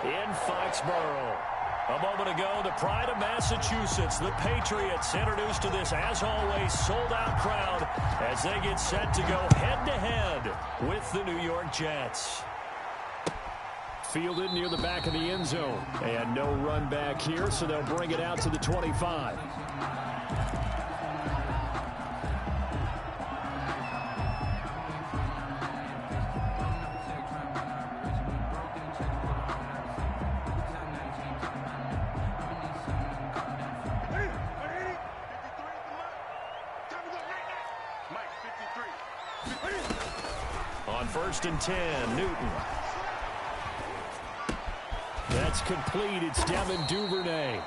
in Foxborough. A moment ago, the pride of Massachusetts, the Patriots, introduced to this, as always, sold-out crowd as they get set to go head-to-head with the New York Jets. Fielded near the back of the end zone. And no run back here, so they'll bring it out to the 25. On 1st and 10, Newton. That's complete. It's Devin Duvernay.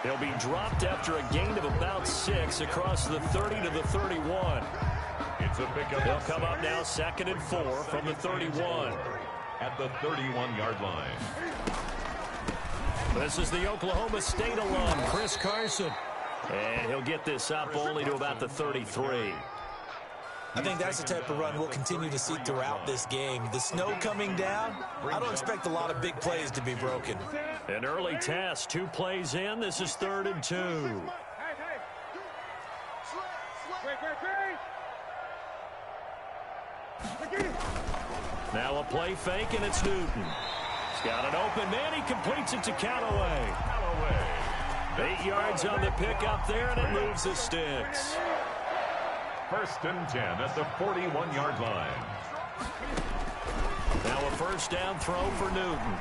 He'll be dropped after a gain of about 6 across the 30 to the 31. It's a pickup. They'll come up now 2nd and 4 from the 31. At the 31-yard line. This is the Oklahoma State alum, Chris Carson. And he'll get this up only to about the 33. I think that's the type of run we'll continue to see throughout this game. The snow coming down, I don't expect a lot of big plays to be broken. An early test, 2 plays in. This is 3rd and 2. Now a play fake, and it's Newton. He's got an open man. He completes it to Callaway. 8 yards on the pickup there, and it moves the sticks. 1st and 10 at the 41-yard line. Now a 1st down throw for Newton.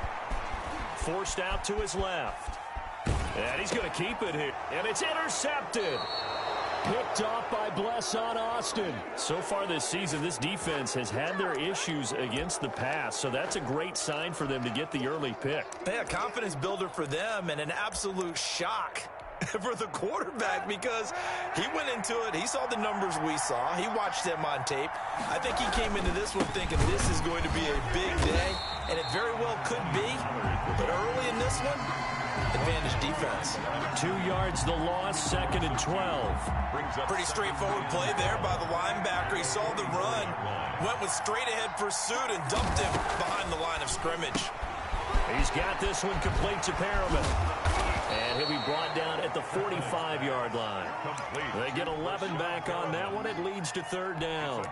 Forced out to his left. And he's going to keep it here. And it's intercepted. Picked off by Blesson Austin. So far this season, this defense has had their issues against the pass, so that's a great sign for them to get the early pick. Yeah, confidence builder for them and an absolute shock for the quarterback because he went into it. He saw the numbers we saw. He watched them on tape. I think he came into this one thinking this is going to be a big day, and it very well could be. But early in this one, advantage defense. 2 yards the loss, 2nd and 12. Pretty straightforward play there by the linebacker. He saw the run, went with straight-ahead pursuit, and dumped him behind the line of scrimmage. He's got this one complete to Perriman. And he'll be brought down at the 45-yard line. They get 11 back on that one. It leads to 3rd down.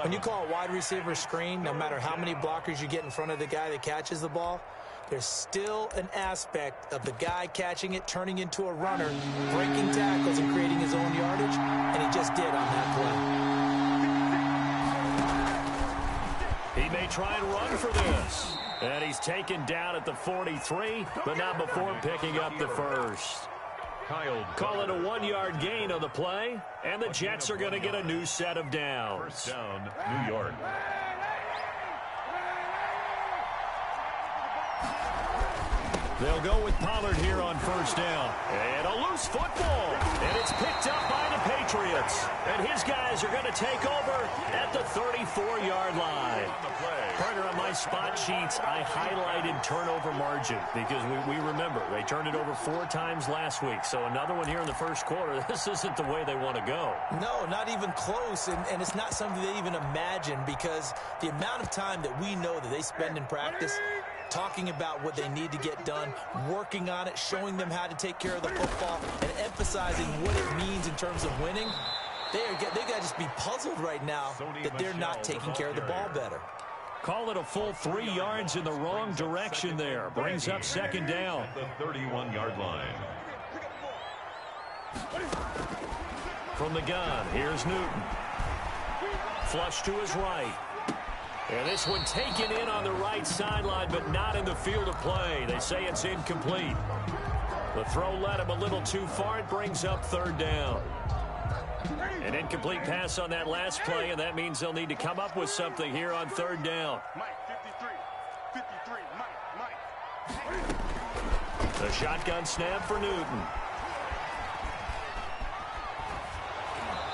When you call a wide receiver screen, no matter how many blockers you get in front of the guy that catches the ball, there's still an aspect of the guy catching it, turning into a runner, breaking tackles and creating his own yardage, and he just did on that play. He may try and run for this. And he's taken down at the 43, but not before picking up the 1st. Call it a 1-yard gain on the play, and the Jets are going to get a new set of downs. 1st down, New York. They'll go with Pollard here on 1st down. And a loose football. And it's picked up by the Patriots. And his guys are going to take over at the 34-yard line. Partner, on my spot sheets, I highlighted turnover margin because we remember they turned it over 4 times last week. So another one here in the 1st quarter. This isn't the way they want to go. No, not even close. And it's not something they even imagine because the amount of time that we know that they spend in practice talking about what they need to get done, working on it, showing them how to take care of the football, and emphasizing what it means in terms of winning. They got to just be puzzled right now that they're not taking care of the ball better. Call it a full 3 yards in the wrong direction there. Brings up 2nd down. The 31-yard line. From the gun, here's Newton. Flush to his right. And this one taken in on the right sideline, but not in the field of play. They say it's incomplete. The throw led him a little too far. It brings up 3rd down. An incomplete pass on that last play, and that means they'll need to come up with something here on 3rd down. The shotgun snap for Newton.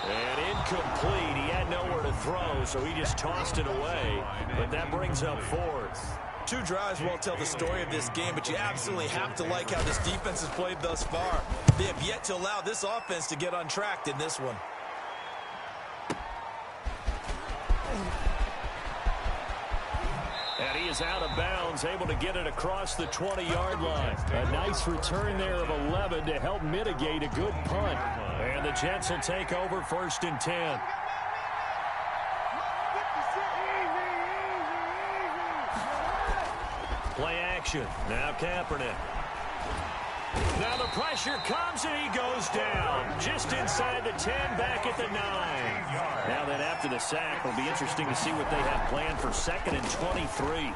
And incomplete. He had nowhere to throw, so he just tossed it away. But that brings up 4th. 2 drives won't tell the story of this game, but you absolutely have to like how this defense has played thus far. They have yet to allow this offense to get untracked in this one. And he he is out of bounds, able to get it across the 20-yard line. A nice return there of 11 to help mitigate a good punt. And the Jets will take over 1st and 10. Play action. Now Kaepernick. Now the pressure comes and he goes down. Just inside the 10, back at the 9. Now then after the sack, it'll be interesting to see what they have planned for 2nd and 23.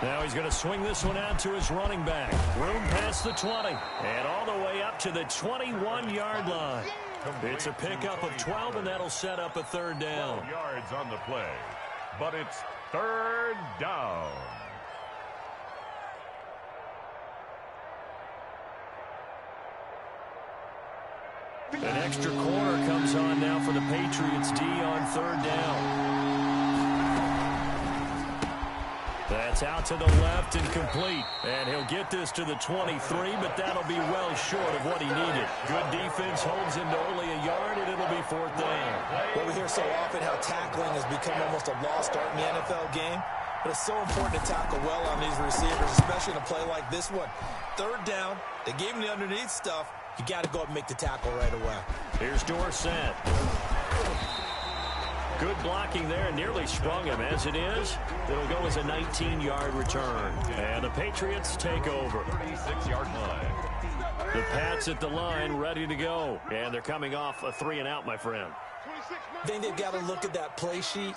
Now he's going to swing this one out to his running back. Room past the 20. And all the way up to the 21-yard line. It's a pickup of 12, and that'll set up a 3rd down. 12 yards on the play. But it's 3rd down. An extra corner comes on now for the Patriots D on 3rd down. That's out to the left and complete. And he'll get this to the 23, but that'll be well short of what he needed. Good defense holds him to only a yard, and it'll be 4th down. Well, we hear so often how tackling has become almost a lost art in the NFL game. But it's so important to tackle well on these receivers, especially in a play like this one. 3rd down, they gave him the underneath stuff. You got to go up and make the tackle right away. Here's Dorsett. Good blocking there, nearly sprung him. As it is, it'll go as a 19-yard return. And the Patriots take over. 36-yard line. The Pats at the line, ready to go. And they're coming off a 3-and-out, my friend. I think they've got to look at that play sheet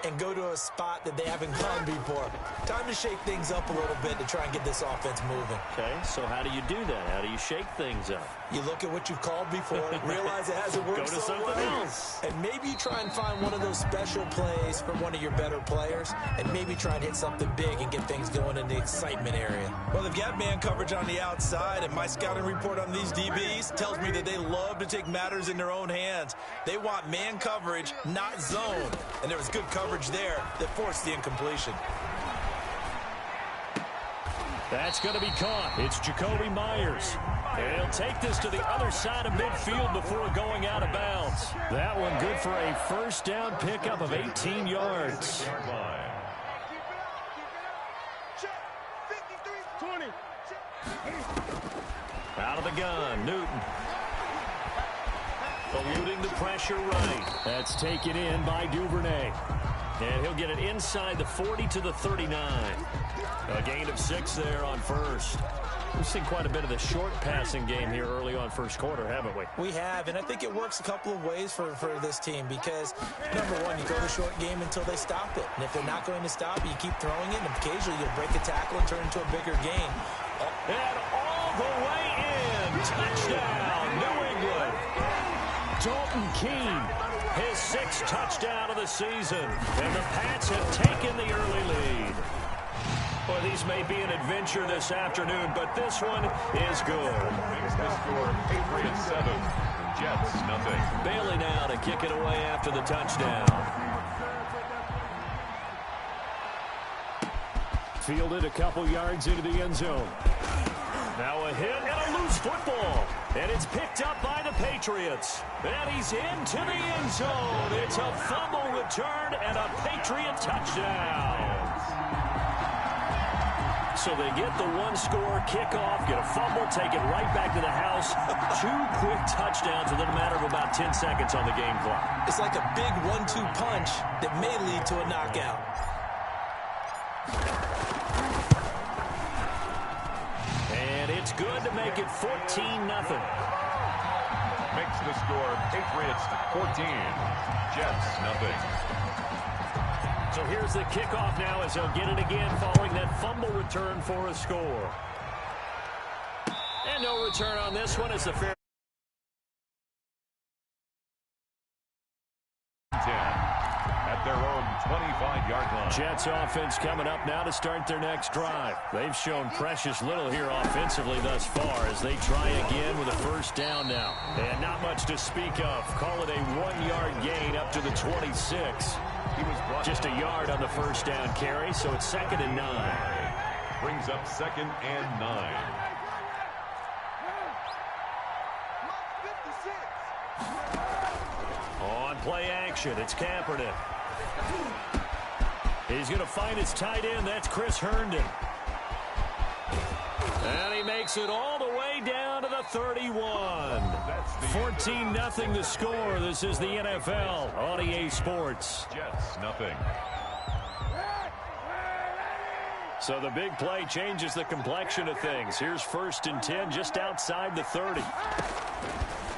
and go to a spot that they haven't gone before. Time to shake things up a little bit to try and get this offense moving. Okay, so how do you do that? How do you shake things up? You look at what you've called before, realize it hasn't worked Go to so something well. else. And maybe you try and find one of those special plays from one of your better players, and maybe try and hit something big and get things going in the excitement area. Well, they've got man coverage on the outside, and my scouting report on these DBs tells me that they love to take matters in their own hands. They want man coverage, not zone. And there was good coverage there that forced the incompletion. That's going to be caught. It's Jacoby Myers. And he'll take this to the other side of midfield before going out of bounds. That one good for a 1st down pickup of 18 yards. Out of the gun, Newton. Eluding the pressure right. That's taken in by Duvernay. And he'll get it inside the 40 to the 39. A gain of 6 there on 1st. We've seen quite a bit of the short passing game here early on 1st quarter, haven't we? We have, and I think it works a couple of ways for this team because, number one, you go the short game until they stop it. And if they're not going to stop it, you keep throwing it, and occasionally you'll break a tackle and turn it into a bigger gain. And all the way in. Touchdown, New England. Dalton Keene, his 6th touchdown of the season. And the Pats have taken the early lead. Well, these may be an adventure this afternoon, but this one is good. Makes the score Patriots 7, Jets nothing. Bailey now to kick it away after the touchdown. Fielded a couple yards into the end zone. Now a hit and a loose football. And it's picked up by the Patriots. And he's into the end zone. It's a fumble return and a Patriot touchdown. So they get the 1-score kickoff, get a fumble, take it right back to the house. 2 quick touchdowns within a matter of about 10 seconds on the game clock. It's like a big 1-2 punch that may lead to a knockout. And it's good to make it 14-0. Makes the score Patriots 14, Jets nothing. So here's the kickoff now as they'll get it again following that fumble return for a score. And no return on this one as the fair. 10 at their own 25-yard line. Jets offense coming up now to start their next drive. They've shown precious little here offensively thus far as they try again with a 1st down now. And not much to speak of. Call it a 1-yard gain up to the 26. He was brought just a yard on the 1st down carry, so it's 2nd and 9. Brings up 2nd and 9. On play action, it's Kaepernick. He's going to find his tight end. That's Chris Herndon. And he makes it all the way down to the 31. 14-0 the score. This is the NFL on EA Sports. Jets, nothing. So the big play changes the complexion of things. Here's 1st and 10 just outside the 30.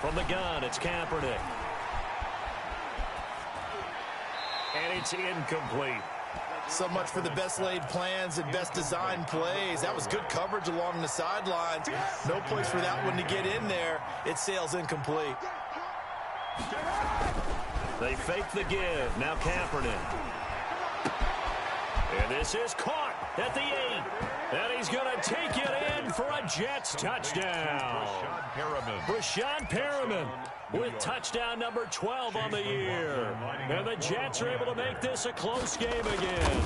From the gun, it's Kaepernick. And it's incomplete. So much for the best laid plans and best designed plays. That was good coverage along the sidelines. No place for that one to get in there. It sails incomplete. They fake the give. Now Kaepernick. And this is caught at the 8. And he's going to take it in for a Jets touchdown. Breshad Perriman with touchdown number 12 on the year. And the Jets are able to make this a close game again.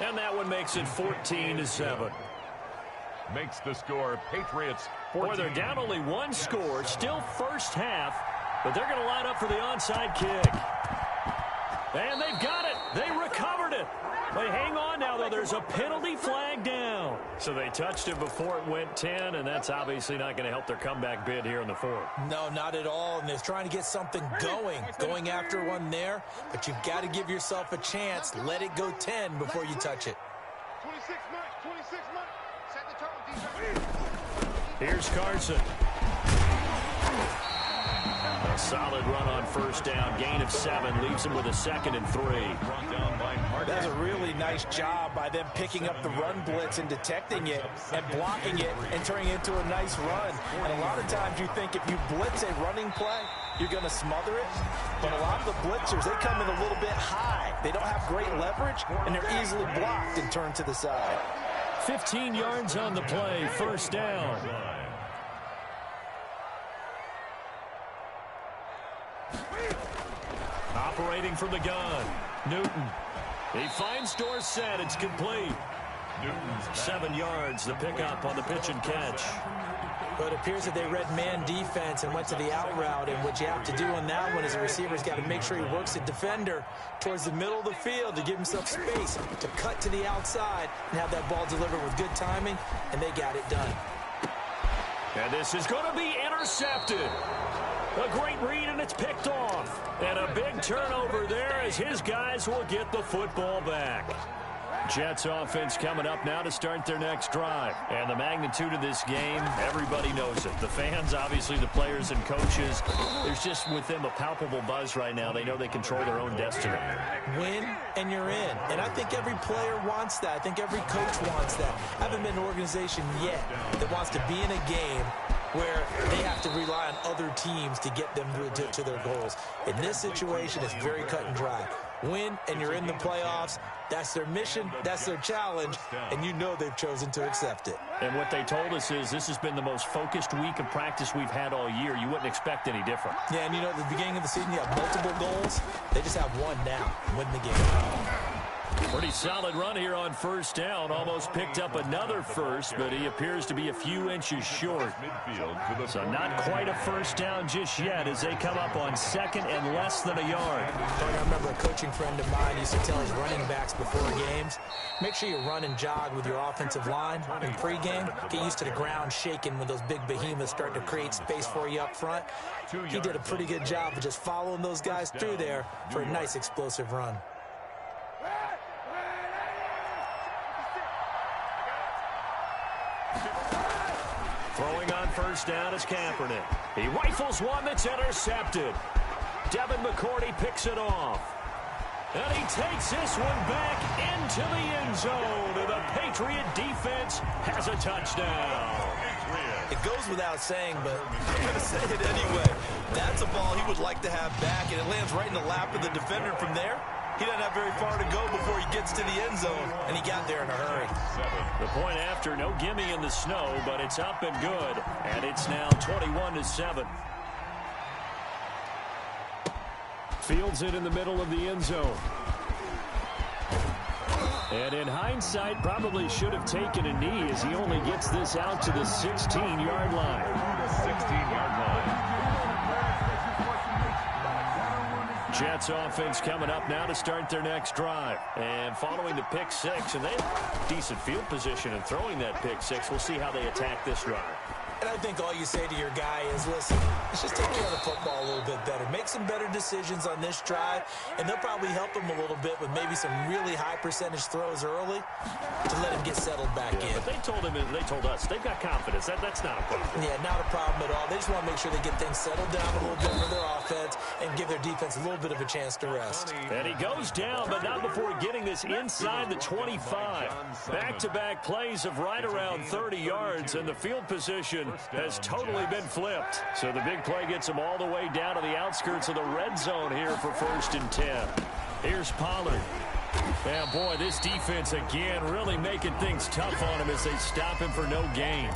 And that one makes it 14-7. Makes the score Patriots 14. Boy, they're down only one score, still first half, but they're going to line up for the onside kick. And they've got it. They recovered it. They hang on now, though. There's a penalty flag down. So they touched it before it went 10, and that's obviously not going to help their comeback bid here in the 4th. No, not at all. And they're trying to get something going after one there. But you've got to give yourself a chance. Let it go 10 before you touch it. 26 months. Set the tone. Here's Carson. A solid run on 1st down. Gain of 7 leaves him with a 2nd and 3. That's a really nice job by them picking up the run blitz and detecting it and blocking it and turning it into a nice run. And a lot of times you think if you blitz a running play, you're going to smother it. But a lot of the blitzers, they come in a little bit high. They don't have great leverage, and they're easily blocked and turned to the side. 15 yards on the play. 1st down. Operating from the gun, Newton. He finds Dorsett. It's complete. 7 yards, the pickup on the pitch and catch. But it appears that they read man defense and went to the out route, and what you have to do on that one is the receiver's got to make sure he works the defender towards the middle of the field to give himself space to cut to the outside and have that ball delivered with good timing, and they got it done. And this is going to be intercepted. A great read, and it's picked off. And a big turnover there as his guys will get the football back. Jets offense coming up now to start their next drive. And the magnitude of this game, everybody knows it. The fans, obviously the players and coaches. There's just with them a palpable buzz right now. They know they control their own destiny. Win and you're in. And I think every player wants that. I think every coach wants that. I haven't been in an organization yet that wants to be in a game where they have to rely on other teams to get them to their goals. In this situation, it's very cut and dry. Win, and you're in the playoffs. That's their mission. That's their challenge. And you know they've chosen to accept it. And what they told us is this has been the most focused week of practice we've had all year. You wouldn't expect any different. Yeah, and you know, at the beginning of the season, you have multiple goals. They just have one now. Win the game. Pretty solid run here on 1st down. Almost picked up another first, but he appears to be a few inches short. So not quite a 1st down just yet as they come up on 2nd and less than a yard. I remember a coaching friend of mine used to tell his running backs before games, make sure you run and jog with your offensive line in pregame. Get used to the ground shaking when those big behemoths start to create space for you up front. He did a pretty good job of just following those guys through there for a nice explosive run. Throwing on 1st down is Kaepernick. He rifles one that's intercepted. Devin McCourty picks it off. And he takes this one back into the end zone. And the Patriot defense has a touchdown. It goes without saying, but I'm going to say it anyway. That's a ball he would like to have back, and it lands right in the lap of the defender from there. He doesn't have very far to go before he gets to the end zone, and he got there in a hurry. The point after, no gimme in the snow, but it's up and good, and it's now 21-7. Fields it in the middle of the end zone. And in hindsight, probably should have taken a knee as he only gets this out to the 16-yard line. 16-yard line. Jets offense coming up now to start their next drive. And following the pick six, and they have decent field position in throwing that pick six. We'll see how they attack this drive. And I think all you say to your guy is, listen, let's just take care of the football a little bit better. Make some better decisions on this drive, and they'll probably help him a little bit with maybe some really high percentage throws early to let him get settled back in. But they told him, and they told us, they've got confidence. That's not a problem. Yeah, not a problem at all. They just want to make sure they get things settled down a little bit for their offense and give their defense a little bit of a chance to rest. And he goes down, but not before getting this inside the 25. Back-to-back plays of right around 30 yards, and the field position has totally been flipped. So the big play gets him all the way down to the outskirts of the red zone here for 1st and 10. Here's Pollard. Yeah, boy, this defense again really making things tough on him as they stop him for no gain.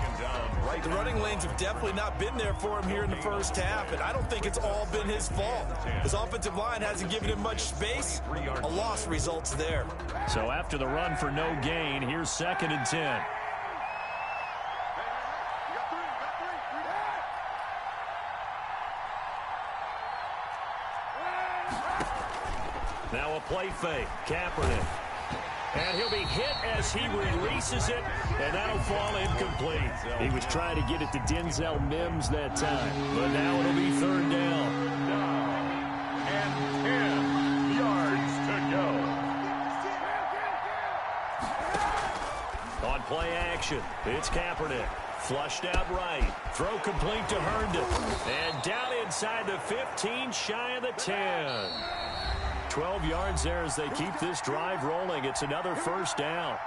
The running lanes have definitely not been there for him here in the first half, and I don't think it's all been his fault. His offensive line hasn't given him much space. A loss results there. So after the run for no gain, here's 2nd and 10. Now a play fake. Kaepernick. And he'll be hit as he releases it, and that'll fall incomplete. He was trying to get it to Denzel Mims that time, but now it'll be 3rd down. And 10 yards to go. On play action, it's Kaepernick. Flushed out right. Throw complete to Herndon. And down inside the 15, shy of the 10. 12 yards there as they keep this drive rolling. It's another 1st down.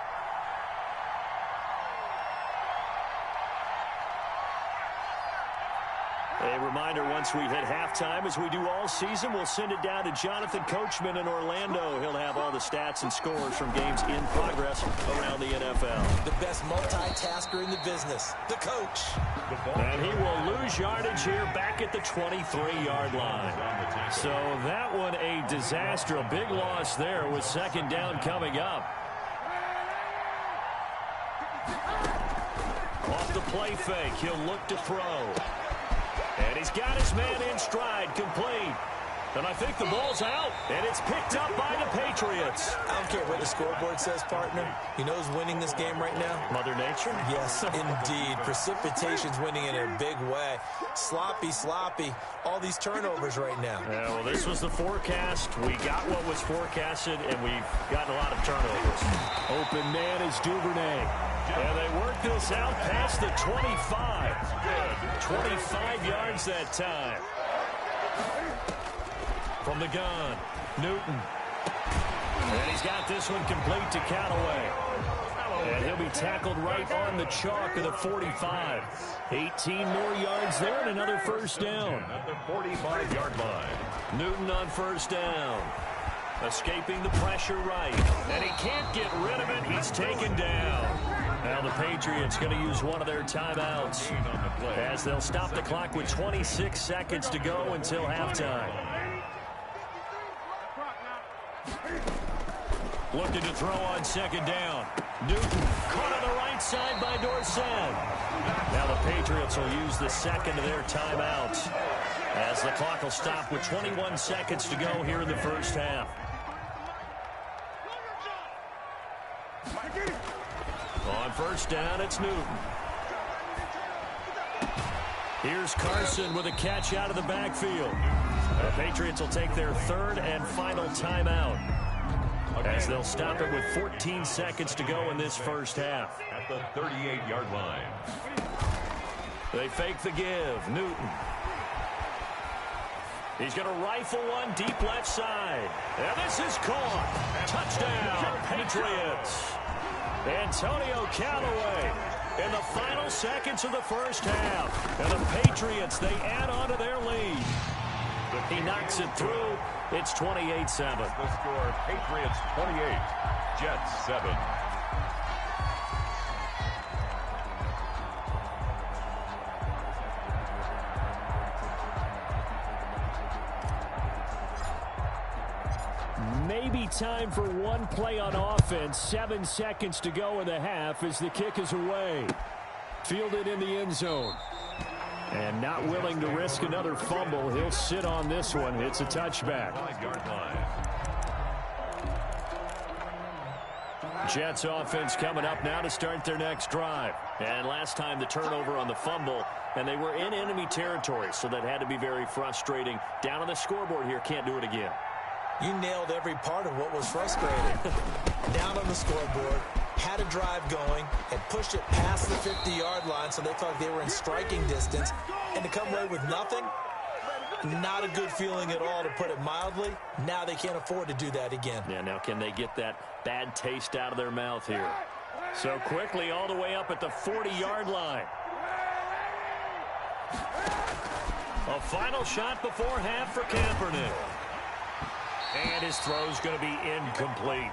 A reminder, once we hit halftime, as we do all season, we'll send it down to Jonathan Coachman in Orlando. He'll have all the stats and scores from games in progress around the NFL. The best multitasker in the business, the coach. And he will lose yardage here back at the 23-yard line. So that one a disaster, a big loss there with 2nd down coming up. Off the play fake, he'll look to throw. And he's got his man in stride, complete. And I think the ball's out, and it's picked up by the Patriots. I don't care what the scoreboard says, partner. You know who's winning this game right now? Mother Nature? Yes, indeed. Precipitation's winning in a big way. Sloppy, all these turnovers right now. Yeah, well, this was the forecast. We got what was forecasted, and we've gotten a lot of turnovers. Open man is Duvernay. And they work this out past the 25. Good. 25 yards that time. From the gun, Newton. And he's got this one complete to Callaway. And he'll be tackled right on the chalk of the 45. 18 more yards there and another 1st down. At the 45-yard line. Newton on 1st down. Escaping the pressure right. And he can't get rid of it. He's taken down. Now the Patriots going to use one of their timeouts as they'll stop the clock with 26 seconds to go until halftime. Looking to throw on 2nd down. Newton caught on the right side by Dorsett. Now the Patriots will use the 2nd of their timeouts as the clock will stop with 21 seconds to go here in the 1st half. On 1st down, it's Newton. Here's Carson with a catch out of the backfield. The Patriots will take their 3rd and final timeout as they'll stop it with 14 seconds to go in this 1st half. At the 38-yard line. They fake the give. Newton. He's going to rifle one deep left side. And this is caught. Touchdown, Patriots. Antonio Callaway in the final seconds of the 1st half. And the Patriots, they add on to their lead. He knocks it through. It's 28-7. The score, Patriots 28, Jets 7. Maybe time for one play on offense. 7 seconds to go in the half as the kick is away. Fielded in the end zone. And not willing to risk another fumble. He'll sit on this one. It's a touchback. 5-yard line. Jets offense coming up now to start their next drive. And last time the turnover on the fumble, and they were in enemy territory, so that had to be very frustrating. Down on the scoreboard here, can't do it again. You nailed every part of what was frustrating. Down on the scoreboard, had a drive going, had pushed it past the 50-yard line, so they thought they were in striking distance, and to come away with nothing, not a good feeling at all, to put it mildly. Now they can't afford to do that again. Yeah, now can they get that bad taste out of their mouth here? So quickly all the way up at the 40-yard line. A final shot before half for Kaepernick. And his throw's going to be incomplete.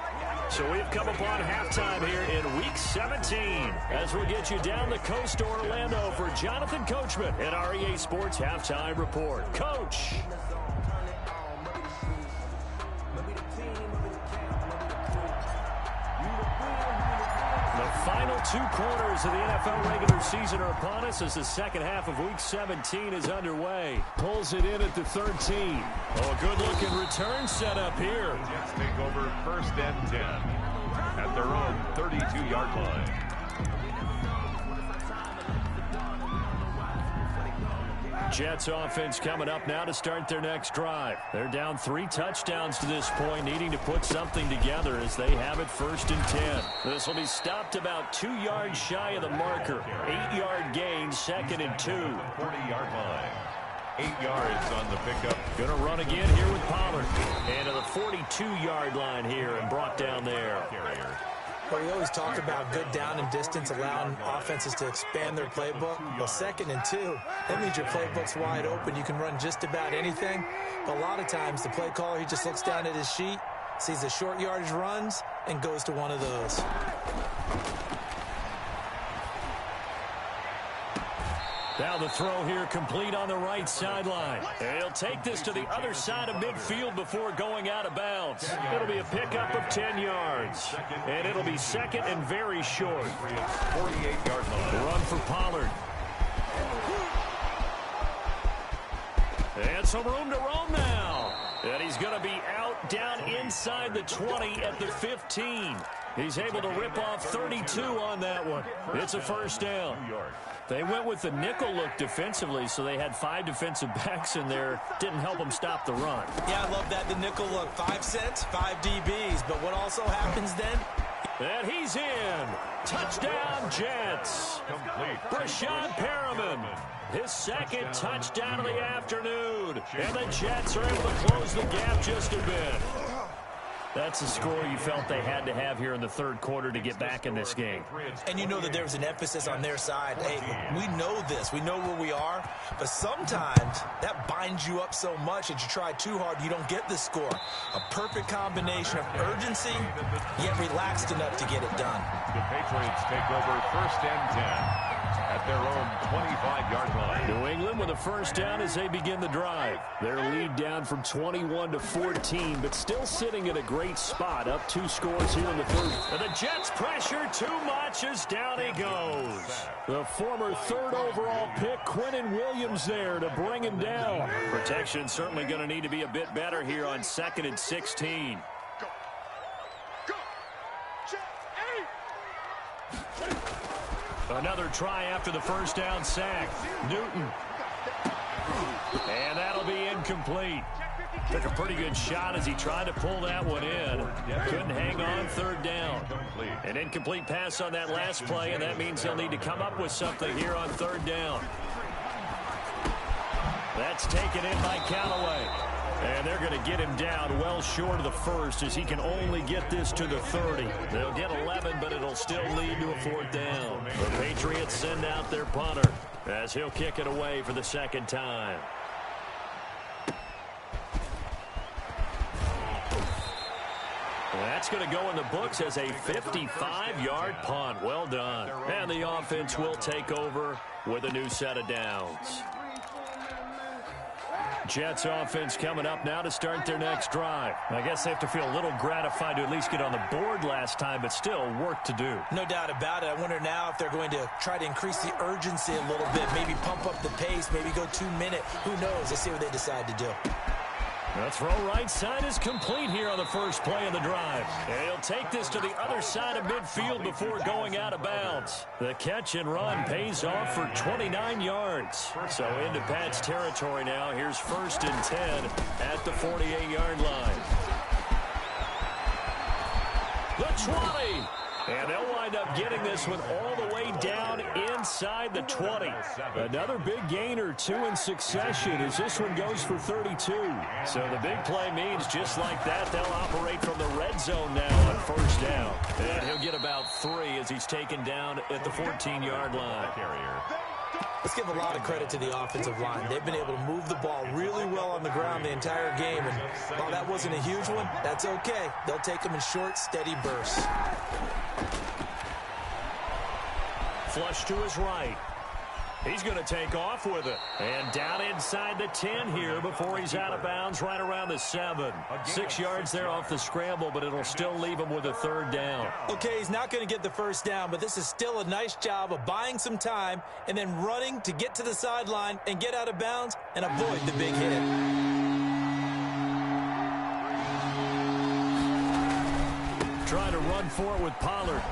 So we've come upon halftime here in Week 17 as we get you down the coast to Orlando for Jonathan Coachman at our EA Sports Halftime Report. Coach. The final 2 quarters of the NFL regular season are upon us as the second half of Week 17 is underway. Pulls it in at the 13. Oh, a good-looking return set up here. Jets take over 1st and 10 at their own 32-yard line. Jets offense coming up now to start their next drive. They're down 3 touchdowns to this point, needing to put something together as they have it 1st and 10. This will be stopped about 2 yards shy of the marker. 8-yard gain, 2nd and 2. 40-yard line. 8 yards on the pickup. Going to run again here with Pollard. And to the 42-yard line here and brought down there. Well, we always talk about good down and distance, allowing offenses to expand their playbook. Well, 2nd and 2, that means your playbook's wide open. You can run just about anything. But a lot of times, the play caller, he just looks down at his sheet, sees the short yardage runs, and goes to one of those. Now the throw here complete on the right sideline. And he'll take this to the other side of midfield before going out of bounds. It'll be a pickup of 10 yards. And it'll be 2nd and very short. 48-yard line. Run for Pollard. And some room to roam now. And he's going to be out down inside the 20 at the 15. He's able to rip off 32 on that one. It's a 1st down. They went with the nickel look defensively, so they had 5 defensive backs in there. Didn't help them stop the run. Yeah, I love that, the nickel look. 5 cents, 5 DBs. But what also happens then? And he's in. Touchdown, Jets. Complete. Breshad Perriman. His 2nd touchdown of the afternoon. And the Jets are able to close the gap just a bit. That's a score you felt they had to have here in the 3rd quarter to get back in this game. And you know that there's an emphasis on their side. Hey, we know this. We know where we are. But sometimes that binds you up so much that you try too hard, you don't get the score. A perfect combination of urgency, yet relaxed enough to get it done. The Patriots take over 1st and 10 at their own 25-yard line. New England with a 1st down as they begin the drive. Their lead down from 21 to 14, but still sitting at a great spot. Up 2 scores here in the 3rd. And the Jets pressure too much as down he goes. The former 3rd overall pick, Quinnen Williams, there to bring him down. Protection certainly going to need to be a bit better here on 2nd and 16. Another try after the 1st down sack. Newton. And that'll be incomplete. Took a pretty good shot as he tried to pull that one in. Couldn't hang on 3rd down. An incomplete pass on that last play, and that means he'll need to come up with something here on 3rd down. That's taken in by Callaway. And they're going to get him down well short of the 1st as he can only get this to the 30. They'll get 11, but it'll still lead to a 4th down. The Patriots send out their punter as he'll kick it away for the 2nd time. That's going to go in the books as a 55-yard punt. Well done. And the offense will take over with a new set of downs. Jets offense coming up now to start their next drive. I guess they have to feel a little gratified to at least get on the board last time, but still work to do. No doubt about it. I wonder now if they're going to try to increase the urgency a little bit, maybe pump up the pace, maybe go 2-minute. Who knows? Let's see what they decide to do. The throw right side is complete here on the first play of the drive. And he'll take this to the other side of midfield before going out of bounds. The catch and run pays off for 29 yards. So into Pat's territory now. Here's 1st and 10 at the 48-yard line. The 20. And they'll wind up getting this one all the way down inside the 20. Another big gain or 2 in succession as this one goes for 32. So the big play means just like that, they'll operate from the red zone now on 1st down. And he'll get about 3 as he's taken down at the 14-yard line. Let's give a lot of credit to the offensive line. They've been able to move the ball really well on the ground the entire game. And while that wasn't a huge one, that's okay. They'll take them in short, steady bursts. Flush to his right. He's going to take off with it. And down inside the 10 here before he's out of bounds right around the 7. 6 yards there off the scramble, but it'll still leave him with a 3rd down. Okay, he's not going to get the 1st down, but this is still a nice job of buying some time and then running to get to the sideline and get out of bounds and avoid the big hit. Trying to run for it with Pollard.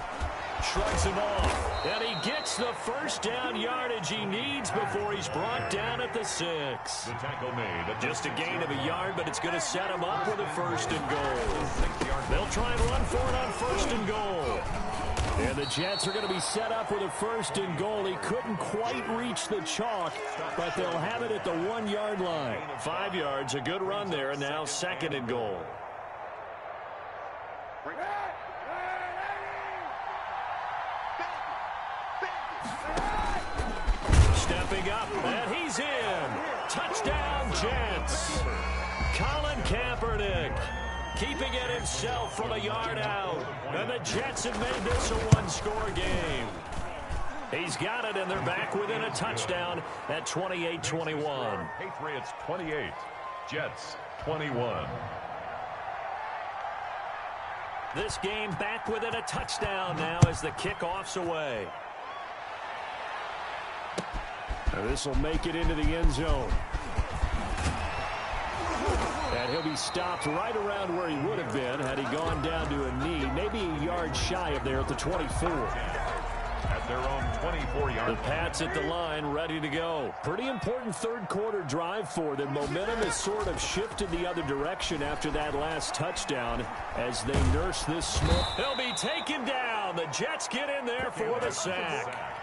Shrugs him off. And he gets the 1st down yardage he needs before he's brought down at the 6. The tackle made. Just a gain of a yard, but it's going to set him up with a 1st and goal. They'll try and run for it on 1st and goal. And the Jets are going to be set up with a 1st and goal. He couldn't quite reach the chalk, but they'll have it at the 1-yard line. 5 yards, a good run there, and now 2nd and goal. Stepping up, and he's in. Touchdown, Jets. Colin Kaepernick keeping it himself from a yard out. And the Jets have made this a 1-score game. He's got it, and they're back within a touchdown at 28-21. Patriots 28, Jets 21. This game back within a touchdown now as the kickoff's away. And this will make it into the end zone. And he'll be stopped right around where he would have been had he gone down to a knee, maybe a yard shy of there at the 24. At their own 24-yard. The Pats at the line, ready to go. Pretty important 3rd quarter drive for them. Momentum has sort of shifted the other direction after that last touchdown as they nurse this small. He'll be taken down. The Jets get in there for the sack.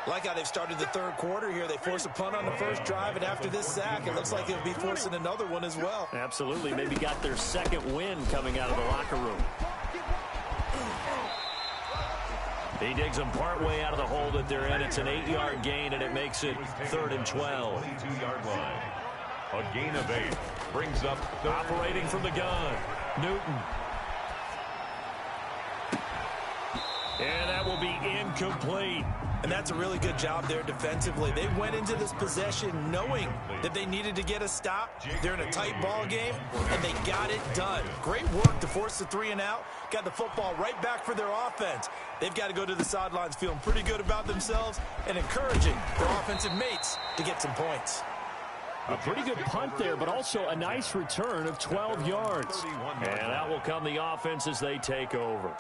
Like how they've started the 3rd quarter here. They force a punt on the 1st drive, and after this sack, it looks like they'll be forcing another one as well. Absolutely. Maybe got their 2nd win coming out of the locker room. He digs them partway out of the hole that they're in. It's an 8-yard gain, and it makes it 3rd and 12. 22-yard line. A gain of 8 brings up operating from the gun. Newton. And that will be incomplete. And that's a really good job there defensively. They went into this possession knowing that they needed to get a stop. They're in a tight ball game, and they got it done. Great work to force the 3 and out. Got the football right back for their offense. They've got to go to the sidelines feeling pretty good about themselves and encouraging their offensive mates to get some points. A pretty good punt there, but also a nice return of 12 yards. And out will come the offense as they take over.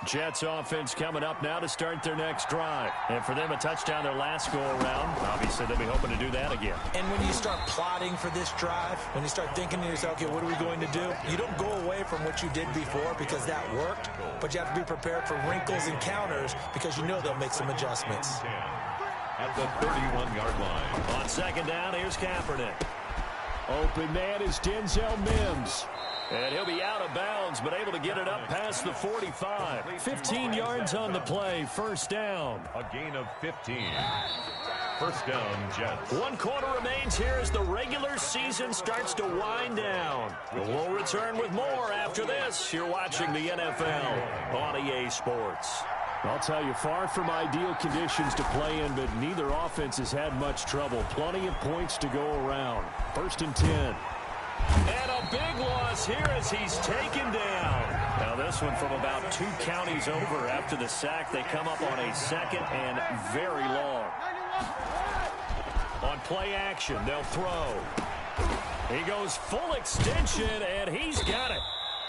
Jets offense coming up now to start their next drive. And for them, a touchdown their last go-around. Obviously, they'll be hoping to do that again. And when you start plotting for this drive, when you start thinking to yourself, okay, what are we going to do? You don't go away from what you did before because that worked, but you have to be prepared for wrinkles and counters because you know they'll make some adjustments. At the 31-yard line. On 2nd down, here's Kaepernick. Open man is Denzel Mims. And he'll be out of bounds, but able to get it up past the 45. 15 yards on the play, 1st down. A gain of 15. 1st down, Jets. 1 quarter remains here as the regular season starts to wind down. We'll return with more after this. You're watching the NFL on EA Sports. I'll tell you, far from ideal conditions to play in, but neither offense has had much trouble. Plenty of points to go around. 1st and 10. And a big loss here as he's taken down. Now this one from about 2 counties over after the sack. They come up on a 2nd and very long. On play action, they'll throw. He goes full extension, and he's got it.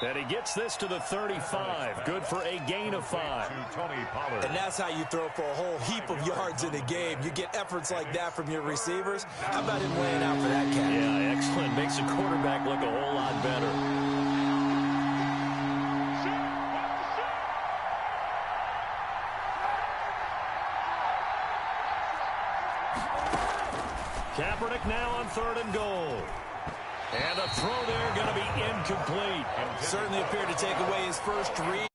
And he gets this to the 35. Good for a gain of 5. And that's how you throw for a whole heap of yards in a game. You get efforts like that from your receivers. How about him laying out for that catch? Yeah, excellent. Makes the quarterback look a whole lot better. Kaepernick now on 3rd and goal. And the throw there going to be incomplete. Certainly appeared to take away his first read.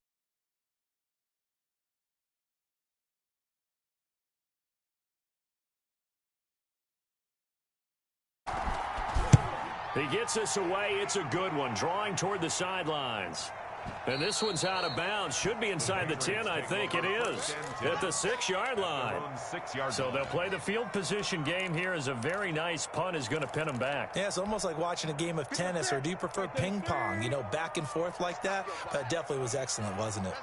He gets this away. It's a good one. Drawing toward the sidelines. And this one's out of bounds. Should be inside the 10, I think it is. At the 6-yard line. So they'll play the field position game here as a very nice punt is going to pin them back. Yeah, it's almost like watching a game of tennis, or do you prefer ping pong? You know, back and forth like that? But it definitely was excellent, wasn't it?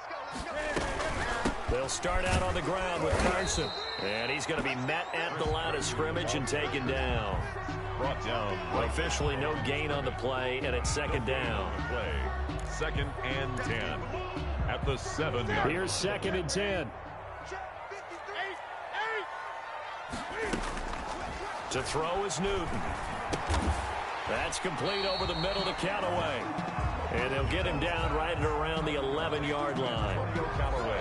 They'll start out on the ground with Carson. And he's going to be met at the line of scrimmage and taken down. Brought down. Officially no gain on the play, and it's 2nd down. Play. 2nd and 10 at the 7-yard. Here's 2nd and 10. To throw is Newton. That's complete over the middle to Callaway. And they'll get him down right at around the 11-yard line.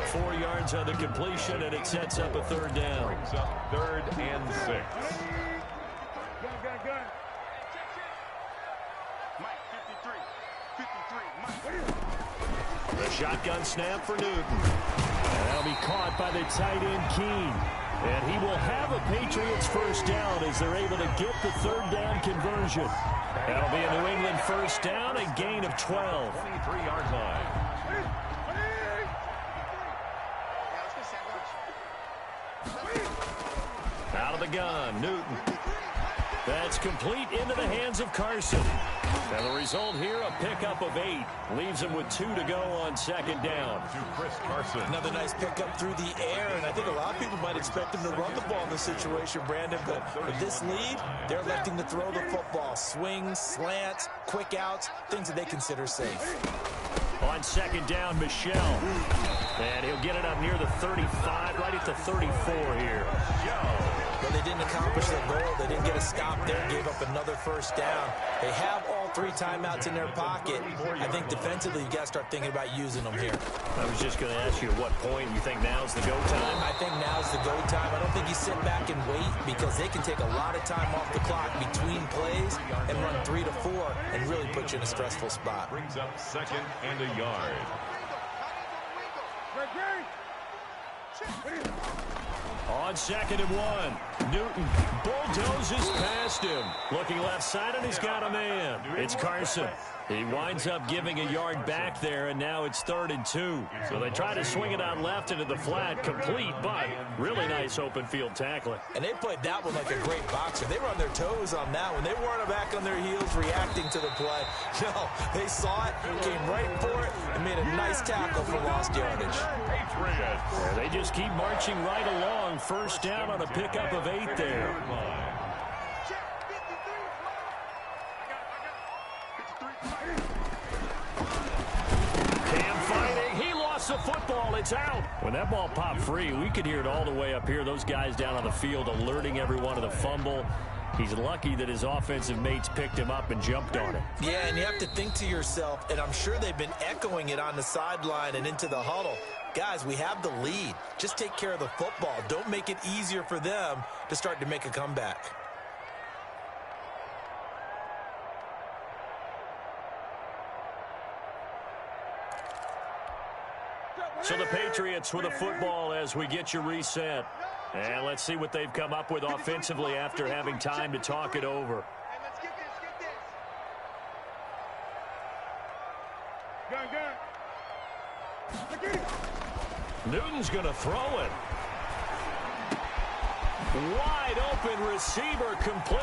4 yards on the completion, and it sets up a 3rd down. Brings up 3rd and 6. The shotgun snap for Newton. And that'll be caught by the tight end, Keene. And he will have a Patriots 1st down as they're able to get the 3rd down conversion. That'll be a New England 1st down, a gain of 12. 23-yard line. Out of the gun, Newton. That's complete into the hands of Carson. And the result here, a pickup of 8. Leaves him with 2 to go on 2nd down. To Chris Carson. Another nice pickup through the air, and I think a lot of people might expect him to run the ball in this situation, Brandon. But with this lead, they're electing to throw the football. Swings, slants, quick outs, things that they consider safe. On 2nd down, Michel. And he'll get it up near the 35, right at the 34 here. But they didn't accomplish their goal. They didn't get a stop there, gave up another 1st down. They have all 3 timeouts in their pocket. I think defensively, you got to start thinking about using them here. I was just going to ask you at what point you think now's the go time? I think now's the go time. I don't think you sit back and wait, because they can take a lot of time off the clock between plays and run 3 to 4 and really put you in a stressful spot. Brings up 2nd and a yard. On 2nd and 1, Newton bulldozes past him. Looking left side, and he's got a man. It's Carson. He winds up giving a yard back there, and now it's 3rd and 2. So they try to swing it out left into the flat, complete, but really nice open field tackling. And they played that one like a great boxer. They were on their toes on that one. They weren't back on their heels reacting to the play. No, they saw it, came right for it, and made a nice tackle for lost yardage. Yeah, they just keep marching right along. 1st down on a pickup of 8 there. Cam fighting. He lost the football. It's out. When that ball popped free, we could hear it all the way up here. Those guys down on the field alerting everyone of the fumble. He's lucky that his offensive mates picked him up and jumped on it. Yeah, and you have to think to yourself, and I'm sure they've been echoing it on the sideline and into the huddle. Guys, we have the lead. Just take care of the football. Don't make it easier for them to start to make a comeback. So the Patriots with a football as we get you reset. And let's see what they've come up with offensively after having time to talk it over. Newton's going to throw it. Wide open receiver complete.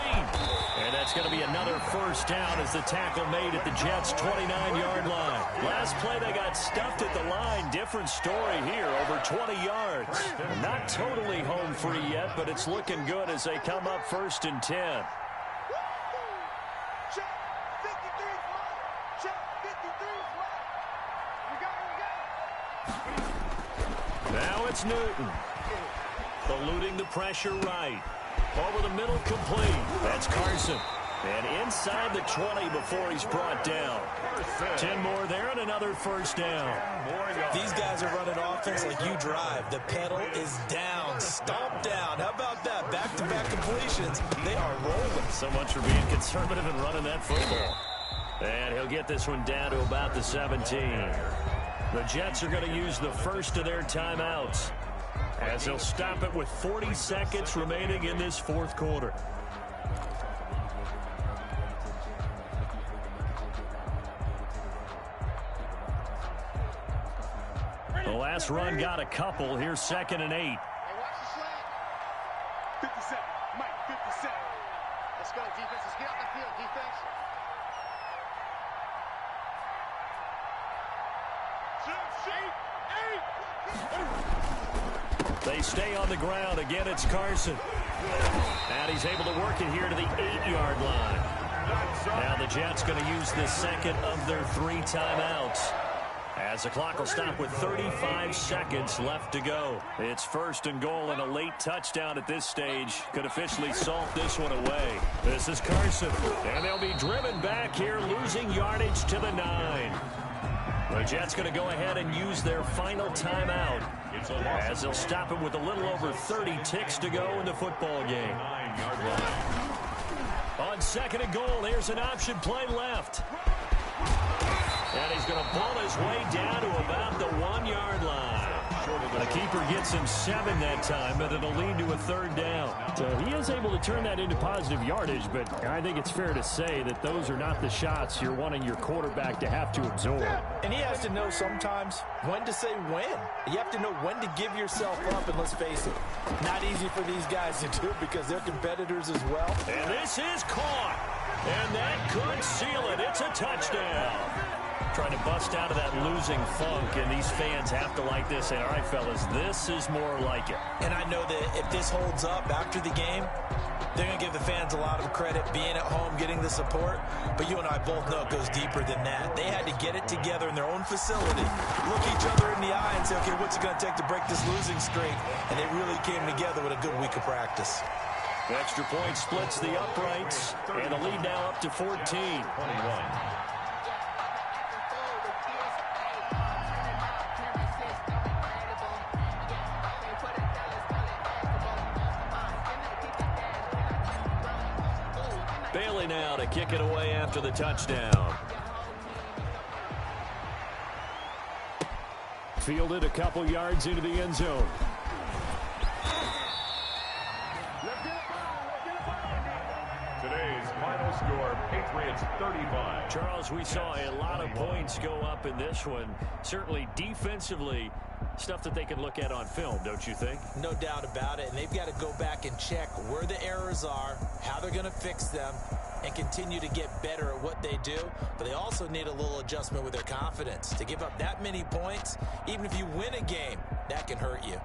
And that's going to be another first down as the tackle made at the Jets' 29-yard line. Last play they got stuffed at the line. Different story here, over 20 yards. Not totally home free yet, but it's looking good as they come up 1st and 10. Now it's Newton. Eluding the pressure right. Over the middle complete. That's Carson. And inside the 20 before he's brought down. 10 more there and another first down. These guys are running offense like you drive. The pedal is down. Stomp down. How about that? Back-to-back completions. They are rolling. So much for being conservative and running that football. And he'll get this one down to about the 17. The Jets are going to use the first of their timeouts, as they'll stop it with 40 seconds remaining in this fourth quarter. The last run got a couple. Here's 2nd and 8. Hey, watch the slant. 57. Mike, 57. Let's go, defense. Let's get out the field, defense. They stay on the ground. Again, it's Carson. And he's able to work it here to the 8-yard line. Now the Jets going to use the second of their 3 timeouts, as the clock will stop with 35 seconds left to go. It's 1st and goal, and a late touchdown at this stage could officially salt this one away. This is Carson, and they'll be driven back here, losing yardage to the 9. The Jets going to go ahead and use their final timeout, as they'll stop it with a little over 30 ticks to go in the football game. On 2nd and goal, here's an option play left. And he's going to pull his way down to about the 1-yard line. The keeper gets him 7 that time, but it'll lead to a 3rd down. So he is able to turn that into positive yardage, but I think it's fair to say that those are not the shots you're wanting your quarterback to have to absorb. And he has to know sometimes when to say when. You have to know when to give yourself up, and let's face it, not easy for these guys to do because they're competitors as well. And this is caught. And that could seal it. It's a touchdown. Trying to bust out of that losing funk, and these fans have to like this. And all right, fellas, this is more like it. And I know that if this holds up after the game, they're going to give the fans a lot of credit, being at home, getting the support. But you and I both know it goes deeper than that. They had to get it together in their own facility, look each other in the eye and say, okay, what's it going to take to break this losing streak? And they really came together with a good week of practice. The extra point splits the uprights, and the lead now up to 14. 21. Bailey now to kick it away after the touchdown. Fielded a couple yards into the end zone. Today's final score, Patriots 35. Charles, we saw a lot of points go up in this one. Certainly defensively, stuff that they can look at on film, don't you think? No doubt about it. And they've got to go back and check where the errors are, how they're going to fix them, and continue to get better at what they do. But they also need a little adjustment with their confidence. To give up that many points, even if you win a game, that can hurt you.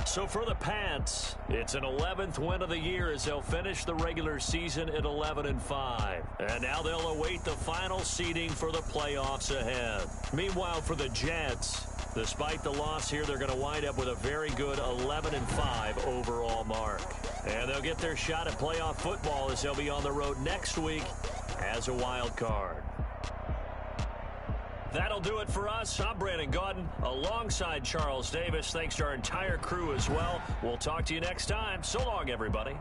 So for the Pats, it's an 11th win of the year as they'll finish the regular season at 11-5. And now they'll await the final seeding for the playoffs ahead. Meanwhile, for the Jets, despite the loss here, they're going to wind up with a very good 11-5 overall mark. And they'll get their shot at playoff football as they'll be on the road next week as a wild card. That'll do it for us. I'm Brandon Gaudin alongside Charles Davis. Thanks to our entire crew as well. We'll talk to you next time. So long, everybody.